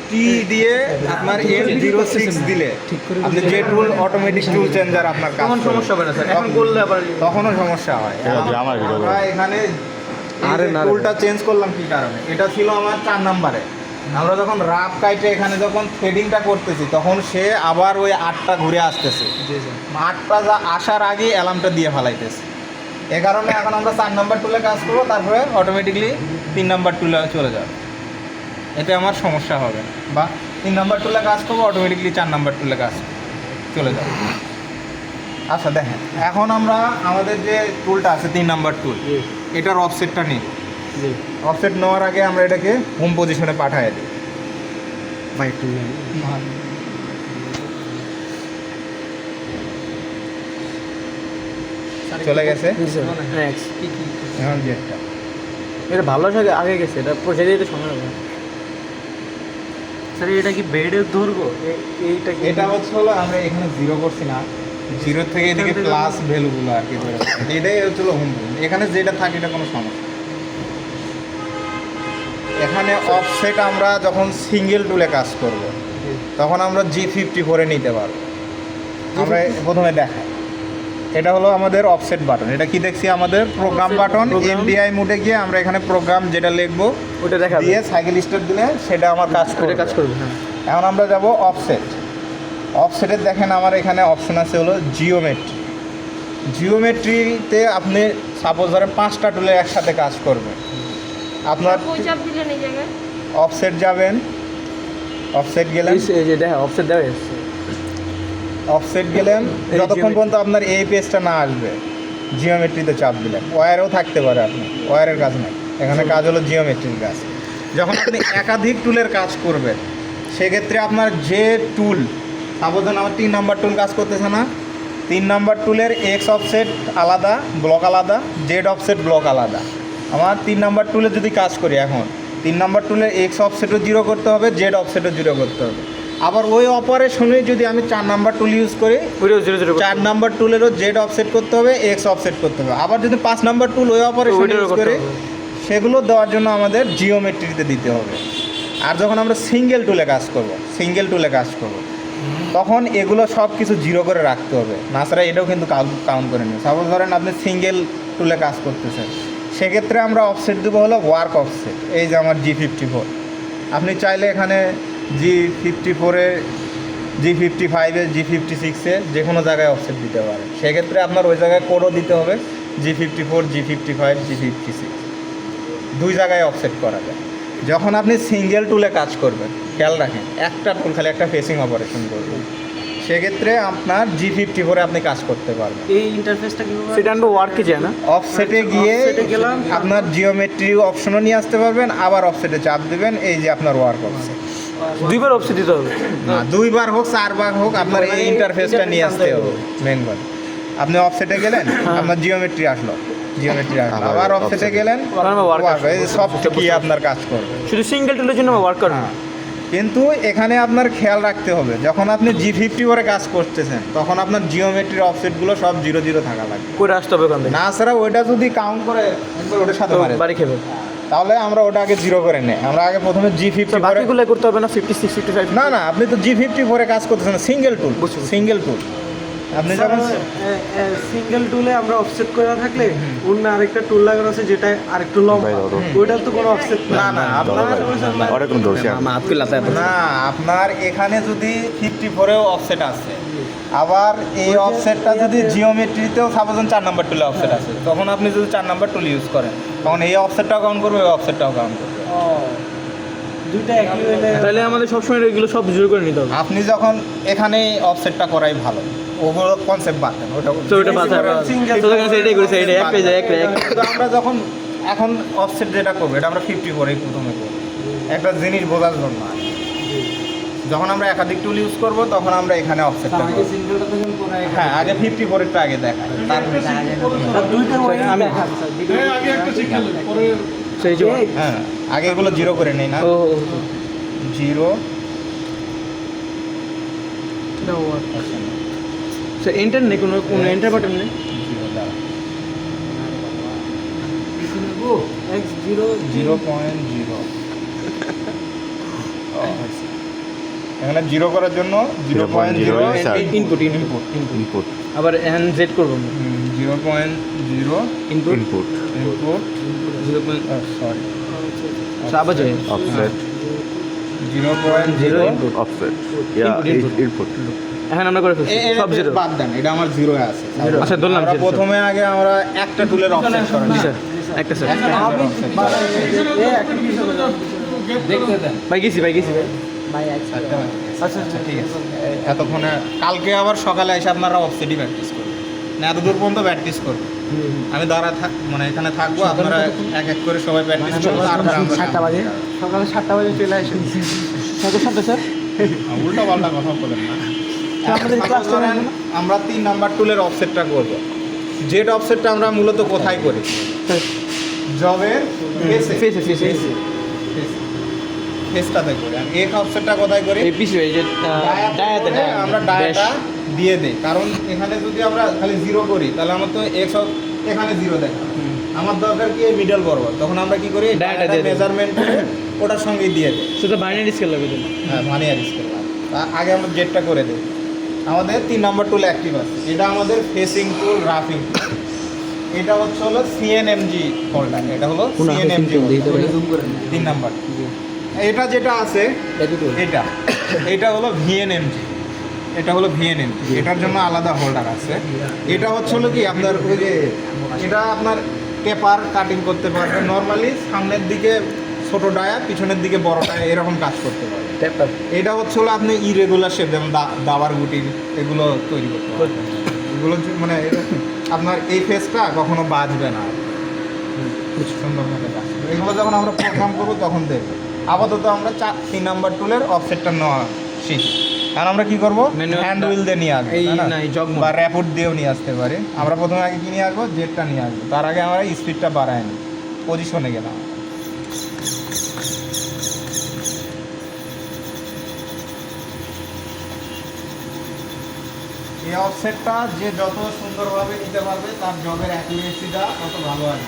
টি দিয়ে আপনার M06 দিলে আপনি যে টুল অটোমেটিক টুল চেঞ্জার আপনার কাজ তখন সমস্যা হবে না স্যার, এখন করলে আবার তখনও সমস্যা হয়। আমরা এখানে টুলটা চেঞ্জ করলাম কি কারণে, এটা ছিল আমার 4 নাম্বারে। আমরা যখন রাফ কাইটে এখানে যখন থ্রেডিংটা করতেছি তখন সে আবার ওই 8টা ঘুরে আসতেছে, 8টা যা আসার আগে অ্যালার্মটা দিয়ে ফেলাইতেছে। এ কারণে এখন আমরা 4 নাম্বার টুলে কাজ করবো, তারপরে অটোমেটিকলি 3 নাম্বার টুলে চলে যাবে, এতে আমার সমস্যা হবে না। বা 3 নাম্বার টুলে কাজ করবো, অটোমেটিকলি 4 নাম্বার টুলে কাজ চলে যাবে। আচ্ছা দেখেন, এখন আমরা আমাদের যে টুলটা আছে 3 নাম্বার টুল, এটার অফসেটটা নিই। অফসেট নেওয়ার আগে আমরা এটাকে হোম পজিশনে পাঠিয়ে দিই। চলে গেছে এখন জেটটা। এটা ভালো আছে, আগে গেছে, এটা পৌঁছে দিতে সময় হবে স্যার। এটা কি বেডে ধরবো? এইটা কি, এটা হলো আমরা এখানে 0 করছি না, 0 থেকে এদিকে প্লাস ভ্যালুগুলো আর কি ধরে, এটাই হচ্ছিল হোম। এখানে যেটা থাকে এটা কোনো সমস্যা। এখানে অফসেট আমরা যখন সিঙ্গেল টুলে কাজ করব তখন আমরা G54 নিতে পারবো। আমরা প্রথমে দেখাই, এটা হলো আমাদের অফসেট বাটন। এটা কি দেখছি, আমাদের প্রোগ্রাম বাটন। MDI মোডে গিয়ে আমরা এখানে প্রোগ্রাম যেটা লিখবো ওটা দেখা দিয়ে সাইকেল স্টার্ট দিলে সেটা আমার কাজ করবে। হ্যাঁ। এখন আমরা যাব অফসেট। অফসেটের দেখেন আমার এখানে অপশন আছে হলো জিওমেট্রি। জিওমেট্রিতে আপনি সাপোজ ধরেন 5টা টুলে একসাথে কাজ করবে। আপনার অফসেট যাবেন, অফসেট গেলেন, অফসেট দেওয়া অফসেট গেলেন, যতক্ষণ পর্যন্ত আপনার এই পেজটা না আসবে জিওমেট্রিতে চাপ দিলেন। ওয়্যারেও থাকতে পারে, আপনি ওয়্যারের কাজ নেই, এখানে কাজ হলো জিওমেট্রির কাজ। যখন আপনি একাধিক টুলের কাজ করবেন সেক্ষেত্রে আপনার যে টুল, সাপোজ আমার 3 নাম্বার টুল কাজ করতেছে না, 3 নাম্বার টুলের এক্স অফসেট আলাদা, ব্লক আলাদা, জেড অফসেট ব্লক আলাদা। আমার 3 নাম্বার টুলে যদি কাজ করি, এখন 3 নাম্বার টুলের এক্স অফসেটও 0 করতে হবে, জেড অফসেটও 0 করতে হবে। আবার ওই অপারেশনে যদি আমি 4 নাম্বার টুল ইউজ করি, 4 নাম্বার টুলেরও জেড অফসেট করতে হবে, এক্স অফসেট করতে হবে। আবার যদি 5 নাম্বার টুল ওই অপারেশন ইউজ করি, সেগুলো দেওয়ার জন্য আমাদের জিওমেট্রিতে দিতে হবে। আর যখন আমরা সিঙ্গেল টুলে কাজ করব তখন এগুলো সব কিছু 0 করে রাখতে হবে, না ছাড়া এটাও কিন্তু কাউন্ট করে নেবে। সাপোজ ধরেন আপনি সিঙ্গেল টুলে কাজ করতেছেন, সেক্ষেত্রে আমরা অফসেট দেবো হলো ওয়ার্ক অফসেট। এই যে আমার G54, আপনি চাইলে এখানে G54-এ, G55-এ, G56-এ যে কোনো জায়গায় অফসেট দিতে পারেন। সেক্ষেত্রে আপনার ওই জায়গায় কোডও দিতে হবে, G54, G55, G56 2 জায়গায় অফসেট করা যায়। যখন আপনি সিঙ্গেল টুলে কাজ করবেন, খেয়াল রাখেন, একটা টুল খালি একটা ফেসিং অপারেশন করবেন, সেক্ষেত্রে আপনার G54-এ আপনি কাজ করতে পারবেন। এই ইন্টারফেসটা কি সেটা আমরা ওয়ার্কে যায় না, অফসেটে গিয়ে আপনার জিওমেট্রি অপশনও নিয়ে আসতে পারবেন, আবার অফসেটে চাপ দেবেন, এই যে আপনার ওয়ার্ক অফসেট। 2বার অফসেট দিতে হবে না, 2বার হোক 4বার হোক, আপনার এই ইন্টারফেসটা নিয়ে আসতে হবে। মেন কথা, আপনি অফসেটে গেলেন, আপনার জিওমেট্রি আসলো, আবার অফসেটে গেলেন, সব কি আপনার কাজ করবে। শুধু সিঙ্গেল টুলের জন্য ওয়ার্ক করবে। কিন্তু এখানে আপনার খেয়াল রাখতে হবে, যখন আপনি G54 কাজ করতেছেন তখন আপনার জিওমেট্রির অফসেটগুলো সব 0 0 থাকা লাগবে, করে আসতে হবে ওখান থেকে। না ছাড়া ওইটা যদি কাউন্ট করে একবার ওটার সাথে বাড়ি খেবে, তাহলে আমরা ওটা আগে 0 করে নেই। আমরা আগে প্রথমে G54 বাকিগুলো করতে হবে না, 56 55। না, আপনি তো G54 কাজ করতেছেন সিঙ্গেল টুল, সিঙ্গেল টুল। আপনি যখন সিঙ্গেল টুলে আমরা অফসেট করে থাকলে অন্য আরেকটা টুল লাগানো আছে যেটা আরেকটু লম্বা, ওইটার তো কোনো অফসেট না। আপনার এখানে যদি 54-এও অফসেট আছে, আবার এই অফসেটটা যদি জিওমেট্রিতেও সাপোজ 4 নাম্বার টুলে অফসেট আছে, তখন আপনি যদি 4 নাম্বার টুল ইউজ করেন তখন এই অফসেটটাও কাউন্ট করবে, এই অফসেটটাও কাউন্ট করবে। দুইটা একই হলে তাহলে আমাদের সবসময় এগুলো সব 0 করে নিতে হবে। আপনি যখন এখানে অফসেটটা করাই ভালো, ওগুলো কনসেপ্ট বাড়তেন, আমরা যখন এখন অফসেট যেটা করবো এটা আমরা 54-এই প্রথমে করবো, একটা জিনিস বোঝার জন্য। যখন আমরা একাধিক টুল ইউজ করবো তখন আমরা এখানে অফসেটটা করব। হ্যাঁ, আগে 54-এরটা আগে দেখাই, হ্যাঁ আগে এগুলো 0 করে নেই না, 0 এন্টার নেই, কোনো এন্টার বাটন নেই। 0.0 হয়েছে। এখানে জিরো করার জন্য 0.0 ইনপুট ইনপুট আবার এখানে জেড করব আমরা 0.0 ইনপুট ইনপুট 0. সরি আবার যাই offset 0.0 input offset yeah input এখানে আমরা করে ফেলছি সব জিরো বাদ দেন, এটা আমার জিরো আছে। আচ্ছা, ধরলাম আমরা zero, প্রথমে আগে আমরা একটা টুলের অফসেট করা জি স্যার একটা স্যার ভাই গেছি ভাই আচ্ছা ঠিক আছে। এতক্ষণে কালকে আবার সকালে এসে আপনারা অফসেটই প্র্যাকটিস করবেন না, এত দূর পর্যন্ত প্র্যাকটিস করবেন। আমি দাঁড়া মানে এখানে থাকবো, আপনারা এক এক করে সবাই প্র্যাকটিস করবো। তারপরে আমরা 7টা বাজে সকালে 7টা বাজে চলে আসেন সাথে সাথে স্যার উল্টা পাল্টা কথা বলেন না। আমাদের এখন ক্লাসটা ধরেন আমরা 3 নাম্বার টুলের অফসেটটা করব। জেড অফসেটটা আমরা মূলত কোথায় করি? জবের ফেসে ফেসটাতে করি। আর এক অফসেটটা কোথায় করি? এই পিছু এই যে ডায়াতে করে আমরা ডায়াটা দিয়ে দিই, কারণ এখানে যদি আমরা খালি জিরো করি তাহলে আমার তো এক্স এখানে জিরো দেখা, আমার দরকার কি মিডল বরাবর। তখন আমরা কি করি? ডায়াটা দিয়ে দিই। মেজারমেন্ট ওটার সঙ্গে দিয়ে দিই। সেটা বাইনারি স্কেল লাগবে দিন হ্যাঁ, মানি আর স্কেল আগে আমরা জেডটা করে দিই। আমাদের 3 নম্বর টুল অ্যাক্টিভ আছে, এটা আমাদের ফেসিং টুল, রাফিং। এটা হলো সিএনএমজি হোল্ডার, এটা হলো সিএনএমজি 3 নাম্বার। এটা যেটা আছে এটা হলো ভিএনএমজি, এটা হলো ভিএনএমজি, এটার জন্য আলাদা হোল্ডার আছে। এটা হলো কি আপনার ওই যে এটা আপনার পেপার কাটিং করতে পারবে নর্মালি, সামনের দিকে ছোট ডায়া, পিছনের দিকে বড় ডায়া, এরকম কাজ করতে পারবে। এটা হলো আপনি ইরেগুলার শেপ, যেমন দাবার গুটি এগুলো তৈরি করতে পারবেন। এগুলো মানে আপনার এই ফেসটা কখনো বাজবে না, সুন্দর মতো কাজ করবে। এগুলো যখন আমরা প্রোগ্রাম করবো তখন দেখবো। আপাতত আমরা 3 নাম্বার টুলের অফসেটটা নেওয়া শিখি। কারণ আমরা কি করবো? হ্যান্ড হুইল দিয়ে নিয়ে আসবো, এই তাই না? না, এই জগ বা র্যাপুট দিয়েও নিয়ে আসতে পারি। আমরা প্রথমে আগে কি নিয়ে আসবো? জেটটা নিয়ে আসবো। তার আগে আমরা স্পিডটা বাড়াই নিই, পজিশনে গেলাম। এই অফসেটটা যে যত সুন্দরভাবে নিতে পারবে তার জবের অ্যাকুরেসিটা তত ভালো হয়।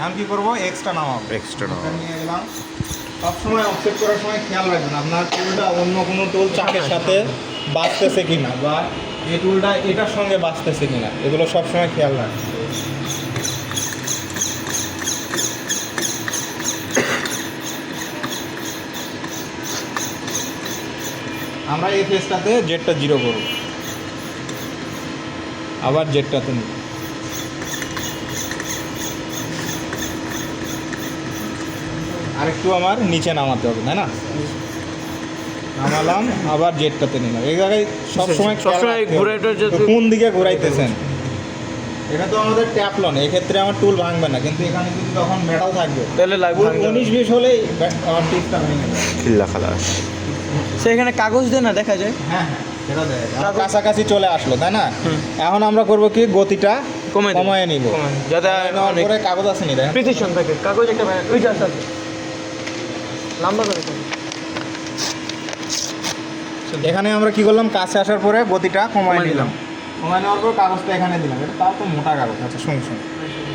আমি কি করবো? এক্সট্রা নামাবো, extra নাও এটা নিয়ে গেলাম। সবসময় অফসেট করার সময় খেয়াল রাখবেন আপনার টুলটা অন্য কোনো টুল চাকের সাথে বাঁচতেছে কিনা, বা এই টুলটা এটার সঙ্গে বাঁচতেছে কিনা, এগুলো সবসময় খেয়াল রাখবেন। আমরা এই ফেসটাতে জেডটা জিরো করব, আবার জেডটাতে নিব, আরেকটু আমার নিচে নামাতে হবে, তাই না? নামালাম, আবার জেডটাতে নিলাম। এই জায়গায় সবসময় কোন দিকে ঘোরাইতেছেন। এটা তো আমাদের ট্যাপলন, এক্ষেত্রে আমার টুল ভাঙবে না, কিন্তু এখানে যদি তখন মেটাল থাকবে তাহলে লাগবে 19-20 হলেই আমার টিপটা ভেঙে যাবে। খিল্লা খালাস সেখানে কাগজ দিয়ে না দেখা যায় হ্যাঁ হ্যাঁ, সেটা দেখা যায়। কাছাকাছি চলে আসলো, তাই না? এখন আমরা করব কি? গতিটা কমায় নিব, যাতে নেওয়ার পরে কাগজ আছে নি দেখেন, প্রিসিশন থাকে। কাগজ একটা ওই যে আছে লম্বা করে এখানে আমরা কি করলাম? কাছে আসার পরে গতিটা কমায় নিলাম, কমায় নেওয়ার পর কাগজটা এখানে দিলাম। এটা তাও তো মোটা কাগজ। আচ্ছা শুনুন,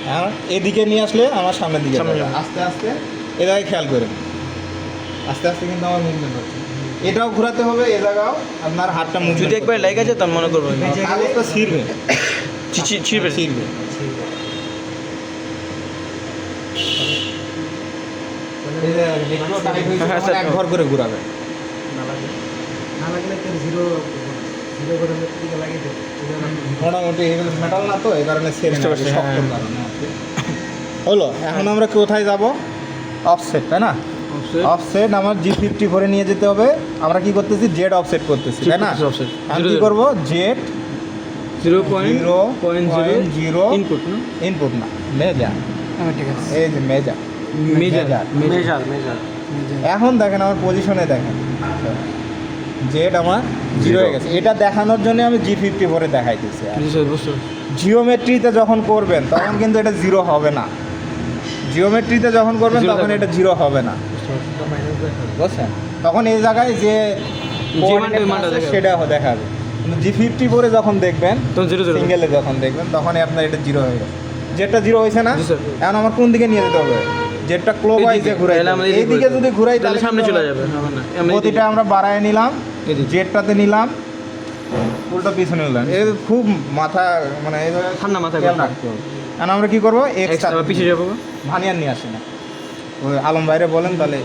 হ্যাঁ, এদিকে নিয়ে আসলে আমার সামনের দিকে সামনে যাবে। যাবে। আস্তে আস্তে এ জায়গায় খেয়াল করেন, আস্তে আস্তে কিন্তু আমার মুভমেন্ট হচ্ছে। এটাও ঘোরাতে হবে, এ জায়গাও আপনার হাতটা মুভ। যদি একবার লেগে যায় তার মনে করবো কাগজটা ছিঁড়বে, ছিড়বে ছিঁড়বে। এই যে একটু টাইট হয়েছে, হ্যাঁ, তখন এক ঘর করে ঘোরাবে। না লাগলে তো জিরো করে দিকে লাগিয়ে দেবে মোটামুটি এগুলো মেটাল না তো, এই কারণে ছেড়ে বুঝতে না, পারছি, শক্তর হ্যাঁ। কারণে আর কি। হলো, এখন আমরা কোথায় যাব? অফসেট, তাই না? অফসেট আমার G50 করে নিয়ে যেতে হবে। আমরা কি করতেছি? জেড অফসেট করতেছি, তাই না? আমি কি করবো? জেড 0.0 ইনপুট না ইনপুট না, মেজা। ঠিক আছে এই যে মেজা, মেজার এখন দেখেন আমার পজিশনে দেখেন, জেড আমার 0 হয়ে গেছে। এটা দেখানোর জন্য আমি G50 করে দেখাইতেছি। জিওমেট্রিতে যখন করবেন তখন কিন্তু এটা 0 হবে না। জিওমেট্রিতে যখন করবেন তখন এটা 0 হবে না, বুঝছেন? তখন এই জায়গায় যে মানটা দেখাবে। সেটা দেখাবে। কিন্তু G50 করে যখন দেখবেন, তখন 0 0 সিঙ্গেলে যখন দেখবেন, তখনই আপনার এটা 0 হয়ে গেছে। জেটটা জিরো হয়েছে না? জি, স্যার। এখন আমার কোন দিকে নিয়ে যেতে হবে? জেটটা ক্লোকওয়াইজে ঘুরাই, তাহলে আমরা এইদিকে যদি ঘুরাই তাহলে সামনে চলে যাবে হবে না আমরা গতিটা আমরা বাড়ায় নিলাম, এদিকে। জেটটাতে নিলাম, উল্টো পিছনে নিলাম। এ খুব মাথা মানে এইভাবে ঠান্ডা মাথায় খেয়াল করতে রাখতে হবে। এখন আমরা কি করবো? এক্সট্রা এক্সট্রা পিছিয়ে যাবো ভানিয়ার নিয়ে আসি না, ওই আলম বাইরে বলেন তাহলে